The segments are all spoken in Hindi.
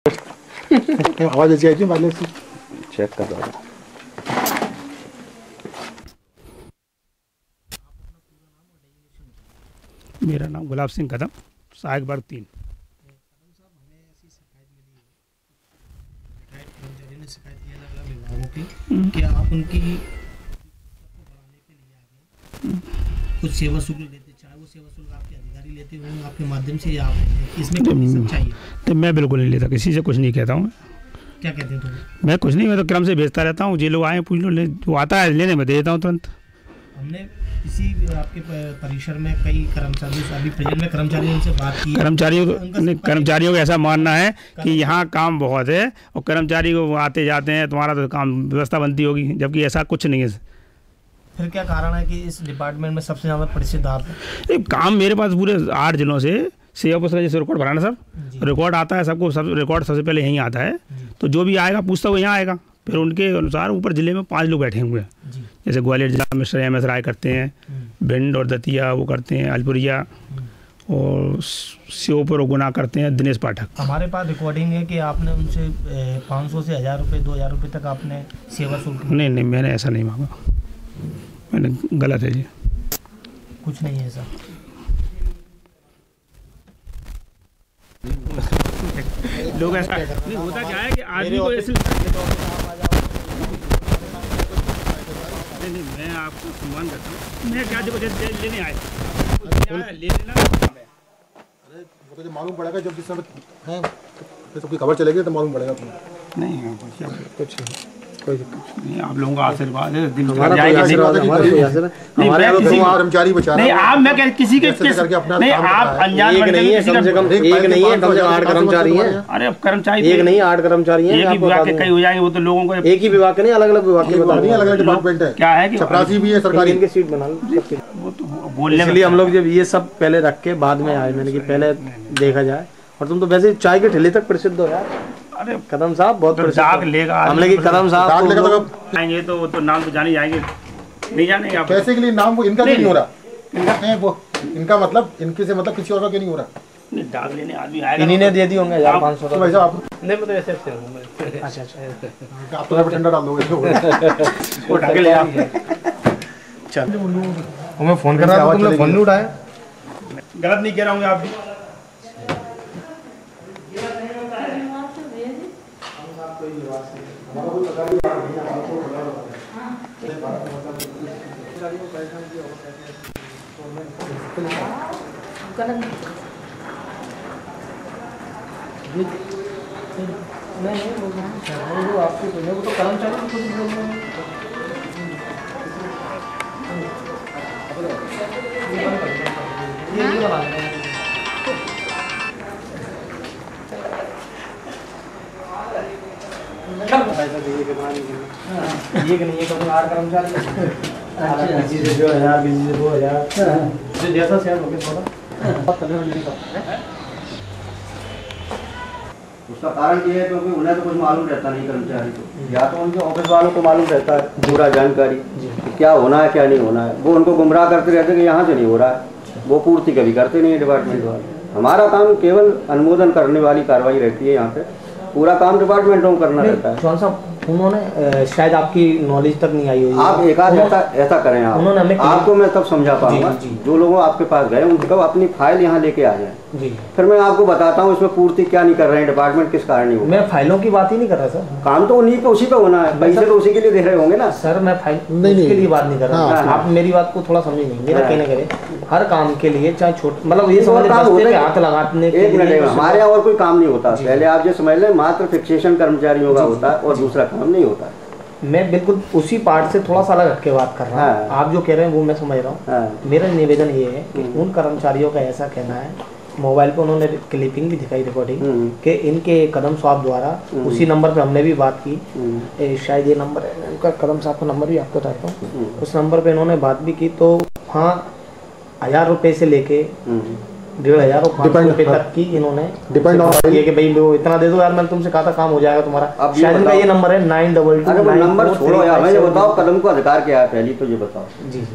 आवाज अच्छी आई थी पहले से चेक कर रहा था। मेरा नाम गुलाब सिंह कदम, सहायक वर्ग 3। क्या आप उनकी कुछ सेवा शुल्क लेते, चाहे वो सेवा शुल्क आपके अधिकारी लेते हों आपके माध्यम से, या आप इसमें सच्चाई है? तो मैं बिल्कुल नहीं लेता, किसी से कुछ नहीं कहता हूँ। क्या कहते हैं तुम? मैं कुछ नहीं, मैं तो क्रम से भेजता रहता हूँ, जे लोग आए पूछ लो, जो आता है लेने में दे देता हूँ तुरंत। हमने किसी आपके परिसर में कई कर्मचारी, अभी प्रेजेंट में कर्मचारियों से बात की, कर्मचारियों का ऐसा मानना है कि यहाँ काम बहुत है और कर्मचारी को आते जाते हैं, तुम्हारा तो काम व्यवस्था बनती होगी, जबकि ऐसा कुछ नहीं है। फिर क्या कारण है कि इस डिपार्टमेंट में सबसे ज़्यादा परिचित आप हैं? काम मेरे पास पूरे 8 जिलों से सेवा पुस्तक जैसे रिकॉर्ड भराना, सब रिकॉर्ड आता है, सबको सब रिकॉर्ड सबसे पहले यहीं आता है। तो जो भी आएगा पूछता वो यहाँ आएगा, फिर उनके अनुसार ऊपर जिले में 5 लोग बैठे हुए हैं। जैसे ग्वालियर जिला में श्रेय MS राय करते हैं, भिंड और दतिया वो करते हैं, अलपुरिया, और श्योपुर और गुना करते हैं दिनेश पाठक। हमारे पास रिकॉर्डिंग है कि आपने उनसे 500 से 1000 रुपये 2000 रुपये तक आपने सेवा शुल्क। नहीं, मैंने ऐसा नहीं मांगा, मैंने गलत है जी, कुछ नहीं है ऐसा। लोग ऐसा नहीं होता, क्या है कि आदमी को ऐसे नहीं, मैं आपको सम्मान करता हूँ, मैं क्या लेने आए ले लेना। अरे वो तो जब मालूम पड़ेगा, जब जिस समय है तो सबकी खबर चलेगी तो मालूम पड़ेगा तुम्हें। नहीं कुछ कोई दिक्कत नहीं, आप लोगों का आशीर्वाद है, दिन हमारा कर्मचारी बचा रहे हैं। नहीं, आप मैं कह किसी के नहीं, आप अनजान एक नहीं है, कम से कम एक नहीं है, कम से कम 8 कर्मचारी हैं। अरे अब कर्मचारी एक नहीं 8 कर्मचारी हैं। एक ही विभाग के कई हो जाएंगे, वो तो लोगों को एक ही विभाग के नहीं, अलग अलग विभाग के बता रहे हैं, अलग अलग डिपार्टमेंट है। क्या है कि चपरासी भी है सरकारी, इनके सीट बना लो। वो तो बोलने इसलिए हम लोग जब ये सब पहले रख के बाद में आए, मैंने कि पहले देखा जाए। और तुम तो वैसे चाय के ठेले तक प्रसिद्ध हो यार। अरे कदम साहब बहुत दाग लेगा, हमने की कदम साहब आएंगे तो वो तो नाम तो जाने जाएंगे, नहीं जानेंगे आप पैसे के लिए नाम वो इनका नहीं हो रहा, वो इनका मतलब इनके से मतलब किसी और का क्यों नहीं हो रहा? नहीं, दाग लेने आदमी आएगा, इन्हीं ने दे दी होंगे 1500 तो वैसे आप नहीं, मैं तो ऐसे अच्छा आप तो ठंडा डाल दोगे वो ढक ले आप। चल मैं फोन कर रहा था, तुमने फोन नहीं उठाया। गलत नहीं कह रहा हूँ आप भी। वो तो कर्मचारी ये नहीं है, कभी 8 कर्मचारी किसी से 2000 किसी से 2000 जैसा शेयर हो गया थोड़ा। उसका कारण ये है क्योंकि उन्हें तो कुछ मालूम रहता नहीं कर्मचारी को, या तो उनके ऑफिस वालों को मालूम रहता है पूरा जानकारी कि क्या होना है क्या नहीं होना है। वो उनको गुमराह करते रहते कि यहाँ से नहीं हो रहा है, वो पूर्ति कभी करते नहीं है डिपार्टमेंट वाले। हमारा काम केवल अनुमोदन करने वाली कार्रवाई रहती है, यहाँ पे पूरा काम डिपार्टमेंटों को करना रहता है। चौहान साहब उन्होंने शायद आपकी नॉलेज तक नहीं आई हुई, आप एक आध ऐसा करें आप, उन्होंने हमें आपको मैं तब समझा पाऊंगा। जो लोग आपके पास गए उनको अपनी फाइल यहाँ लेके आ जाए, फिर मैं आपको बताता हूँ इसमें पूर्ति क्या नहीं कर रहे हैं डिपार्टमेंट, किस कारण नहीं हो। मैं फाइलों की बात ही नहीं कर रहा सर, काम तो उन्हीं पे उसी पे होना है, पैसे तो उसी के लिए दे रहे होंगे ना सर। मैं फाइल के लिए बात नहीं कर रहा, आप मेरी बात को थोड़ा समझे नहीं। मेरा कहने करे हर काम के लिए चाहे छोटे मतलब ये समझ हाथ लगाने, एक मिनट, हमारे यहाँ और कोई काम नहीं होता। पहले आप ये समझ लें, मात्र फिक्सेशन कर्मचारियों का होता है और दूसरा काम नहीं होता। मैं बिल्कुल उसी पार्ट से थोड़ा सा अलग हट के बात कर रहा हूँ। आप जो कह रहे हैं वो मैं समझ रहा हूँ। मेरा निवेदन ये है कि उन कर्मचारियों का ऐसा कहना है, मोबाइल पे उन्होंने क्लिपिंग भी दिखाई रिकॉर्डिंग कि इनके कदम साहब द्वारा उसी नंबर पे हमने भी बात की, शायद ये नंबर है उनका, कदम साहब का नंबर भी आपको बताता हूँ, उस नंबर पे इन्होंने बात भी की। तो हाँ 1000 रुपये से लेके 1500 और 500 रुपये तक की इन्होंने डिपेंड किया कि भाई लो इतना दे दो यार, मैंने तुमसे कहा था काम हो जाएगा तुम्हारा। अब शायद इनका ये नंबर है 922। नंबर छोड़ो यार, मुझे बताओ कदम को अधिकार क्या है पहले तो ये बताओ। जी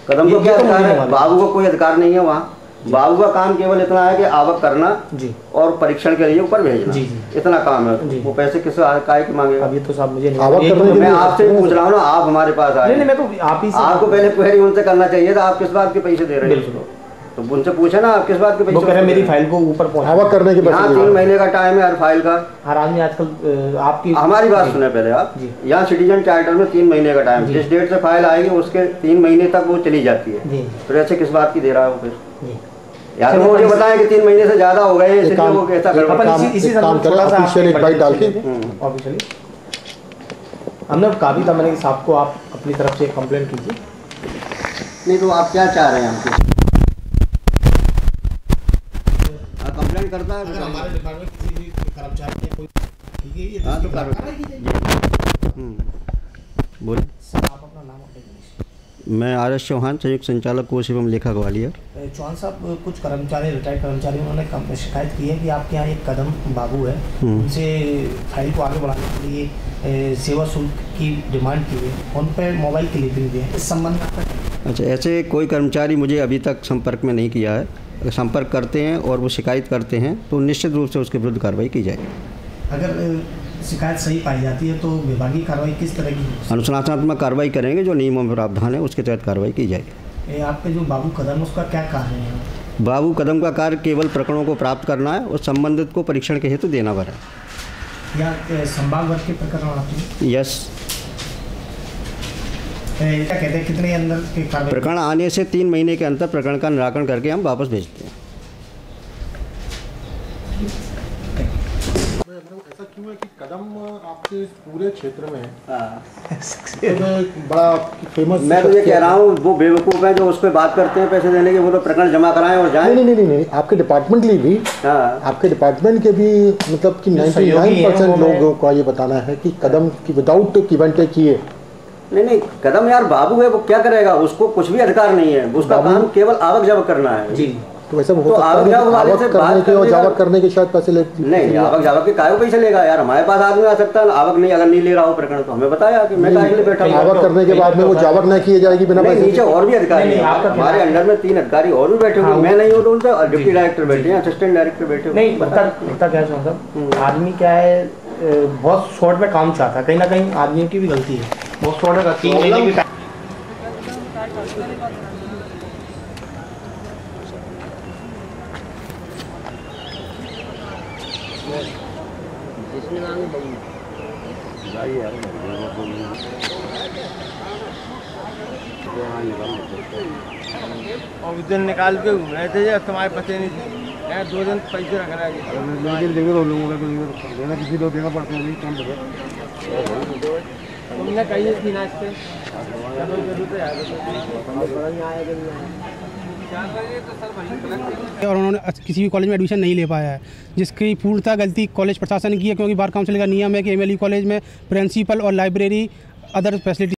कदम को क्या अधिकार है? बाबू को कोई अधिकार नहीं है वहाँ, बाबू का काम केवल इतना है कि आवक करना जी और परीक्षण के लिए ऊपर भेजना, जी, इतना काम है। वो पैसे किस काय के मांगेगा? अब ये तो साहब मुझे आवक करने के मैं लिए आपसे पूछ रहा हूँ ना, आप हमारे पास आए, नहीं मैं तो आप ही से आपको पहले क्वेरी उनसे करना चाहिए था, आप किस बात के पैसे दे रहे हैं? बिल्कुल। तो उनसे पूछे ना, आप किस बात के वो पैसे? कह रहे मेरी फाइल को ऊपर पहुंचा। आवक करने के यहाँ 3 महीने का टाइम है हर फाइल का। हर आदमी आजकल आपकी हमारी बात सुने पहले आप। यहाँ सिटीजन चार्टर में 3 महीने का टाइम, जिस डेट से फाइल आएगी उसके 3 महीने तक वो चली जाती है। फिर ऐसे किस बात की दे रहा है वो? फिर या तो मुझे बताएं कि 3 महीने से ज्यादा हो गए, इसलिए वो कैसा कर काम करें ऑफिशियल एक बाइट डाल के ऑफिशियली हमने कहा भी था मैंने कि साहब को आप अपनी तरफ से कंप्लेंट कीजिए। नहीं तो आप क्या चाह रहे हैं हमसे? कंप्लेंट करता है हमारे डिपार्टमेंट किसी भी कर्मचारी के कोई ठीक है ये हाँ तो बोलिए। सर आप अपना नाम अपने मैं आर.एस. चौहान, संयुक्त संचालक कोष एवं लेखा ग्वालियर। चौहान साहब, कुछ कर्मचारी रिटायर्ड कर्मचारी उन्होंने शिकायत की है कि आपके यहाँ एक कदम बाबू है, उनसे फाइल को आगे बढ़ाने के लिए सेवा शुल्क की डिमांड की है, उन पर मोबाइल क्लिपिंग भी है, इस संबंध में? अच्छा, ऐसे कोई कर्मचारी मुझे अभी तक संपर्क में नहीं किया है। अगर संपर्क करते हैं और वो शिकायत करते हैं तो निश्चित रूप से उसके विरुद्ध कार्रवाई की जाएगी। अगर शिकायत सही पाई जाती है तो विभागीय कार्रवाई किस तरह की? अनुशासनात्मक कार्रवाई करेंगे, जो नियमों में प्रावधान है उसके तहत कार्रवाई की जाएगी। आपके जो बाबू कदम उसका क्या कार्य है? बाबू कदम का कार्य केवल प्रकरणों को प्राप्त करना है और संबंधित को परीक्षण के हेतु देना भरा या संभाग वर्ग के प्रकरण आते हैं? यस। क्या कहते हैं कितने अंदर के कार्य? प्रकरण आने से 3 महीने के अंतर प्रकरण का निराकरण करके हम वापस भेजते हैं। ऐसा क्यों है कि कदम आपके पूरे क्षेत्र में बड़ा फेमस? मैं तो ये कह रहा हूँ, वो बेवकूफ़ हैं जो उस पर बात करते हैं पैसे देने के, वो तो प्रकरण जमा कराएं और जाएं। नहीं, आपके डिपार्टमेंट के लिए भी, आपके डिपार्टमेंट के भी मतलब कि 99% लोगों का ये बताना है कि कदम की विदाउट इवेंट किए। नहीं, कदम यार बाबू है, वो क्या करेगा? उसको कुछ भी अधिकार नहीं है, उसका काम केवल आवक जावक करना है। जी, तो वैसे हो सकता है आवक करने के और जावक करने के शायद पैसे ले? नहीं, आवक जावक के काहे पैसे लेगा यार? हमारे पास आदमी आ सकता है, आवक नहीं, अगर नहीं ले रहा हो प्रकरण तो हमें बताया कि मैं काहे के लिए बैठा हूं। आवक करने के बाद में वो जावक नहीं किए जाएगी बिना पैसे? नीचे और भी अधिकारी हैं, हमारे अंडर में 3 अधिकारी और भी बैठे हुए, मैं नहीं हूँ तो उनसे डिप्टी डायरेक्टर बैठे हैं, असिस्टेंट डायरेक्टर बैठे हुए। नहीं पता क्या साहब, आदमी क्या है, बहुत शॉर्ट में काम चाहता है, कहीं ना कहीं आदमी की भी गलती है, बहुत शॉर्ट में 3 महीने भी और उस दिन निकाल के घूम रहे थे, तुम्हारे पते नहीं थे, 2 दिन पैसे रख रहा है, किसी को देना पड़ता है। तुमने कही थी ना इससे और उन्होंने किसी भी कॉलेज में एडमिशन नहीं ले पाया है, जिसकी पूर्णतः गलती कॉलेज प्रशासन की है, क्योंकि बार काउंसिल का नियम है कि एमएलई कॉलेज में प्रिंसिपल और लाइब्रेरी अदर फैसिलिटी